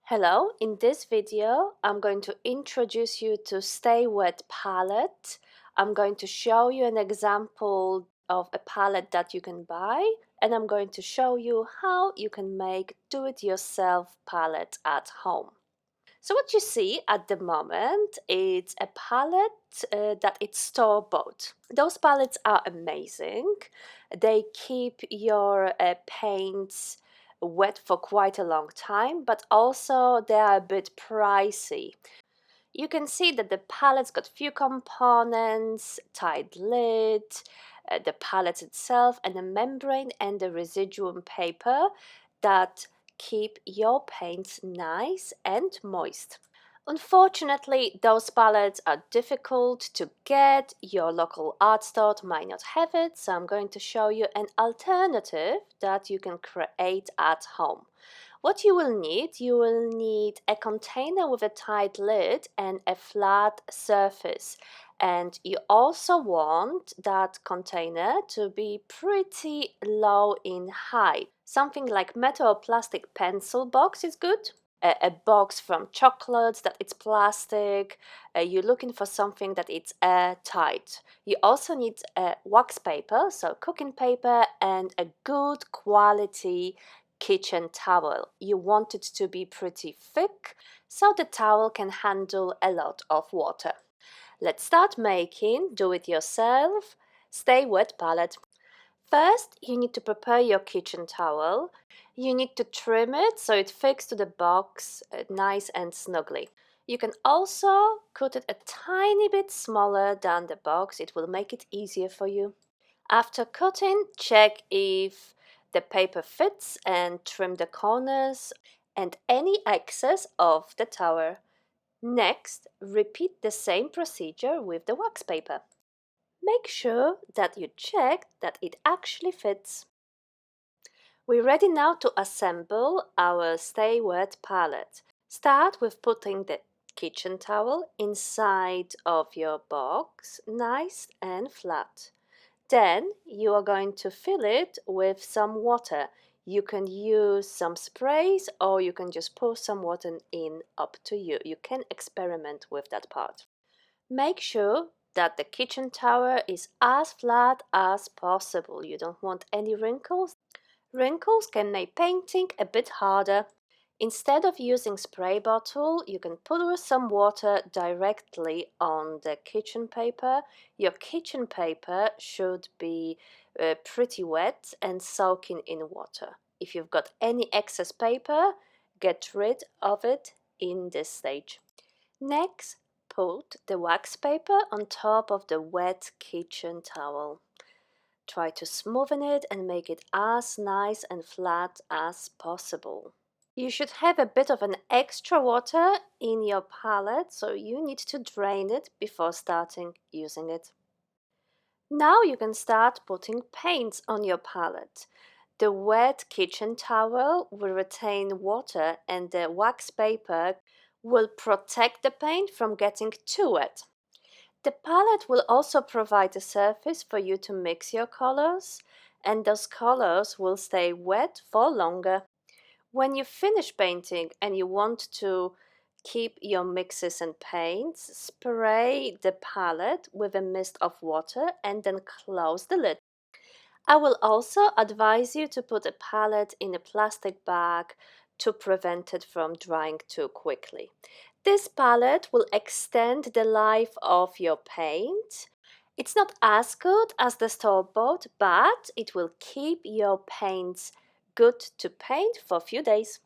Hello, in this video I'm going to introduce you to Stay Wet palette. I'm going to show you an example of a palette that you can buy, and I'm going to show you how you can make do-it-yourself palette at home. So what you see at the moment is a palette that it's store-bought. Those palettes are amazing. They keep your paints wet for quite a long time, but also they are a bit pricey. You can see that the palette's got few components, tight lid, the palette itself, and a membrane and a residuum paper that keep your paints nice and moist. Unfortunately, those palettes are difficult to get. Your local art store might not have it, so I'm going to show you an alternative that you can create at home. What you will need a container with a tight lid and a flat surface. And you also want that container to be pretty low in height. Something like metal or plastic pencil box is good. A box from chocolates that it's plastic. You're looking for something that it's airtight. You also need wax paper, so cooking paper, and a good quality kitchen towel. You want it to be pretty thick so the towel can handle a lot of water. Let's start making do-it-yourself Stay Wet palette. First, you need to prepare your kitchen towel. You need to trim it so it fits to the box nice and snugly. You can also cut it a tiny bit smaller than the box. It will make it easier for you. After cutting, check if the paper fits and trim the corners and any excess of the towel. Next, repeat the same procedure with the wax paper. Make sure that you check that it actually fits. We're ready now to assemble our Stay Wet palette. Start with putting the kitchen towel inside of your box, nice and flat. Then you are going to fill it with some water. You can use some sprays or you can just pour some water in, up to you. You can experiment with that part. Make sure that the kitchen towel is as flat as possible. You don't want any wrinkles. Wrinkles can make painting a bit harder. Instead of using spray bottle, you can pour some water directly on the kitchen paper. Your kitchen paper should be pretty wet and soaking in water. If you've got any excess paper, get rid of it in this stage. Next, put the wax paper on top of the wet kitchen towel. Try to smoothen it and make it as nice and flat as possible. You should have a bit of an extra water in your palette, so you need to drain it before starting using it. Now you can start putting paints on your palette. The wet kitchen towel will retain water and the wax paper will protect the paint from getting too wet. The palette will also provide a surface for you to mix your colors, and those colors will stay wet for longer. When you finish painting and you want to keep your mixes and paints, spray the palette with a mist of water and then close the lid. I will also advise you to put a palette in a plastic bag to prevent it from drying too quickly. This palette will extend the life of your paint. It's not as good as the store-bought, but it will keep your paints good to paint for a few days.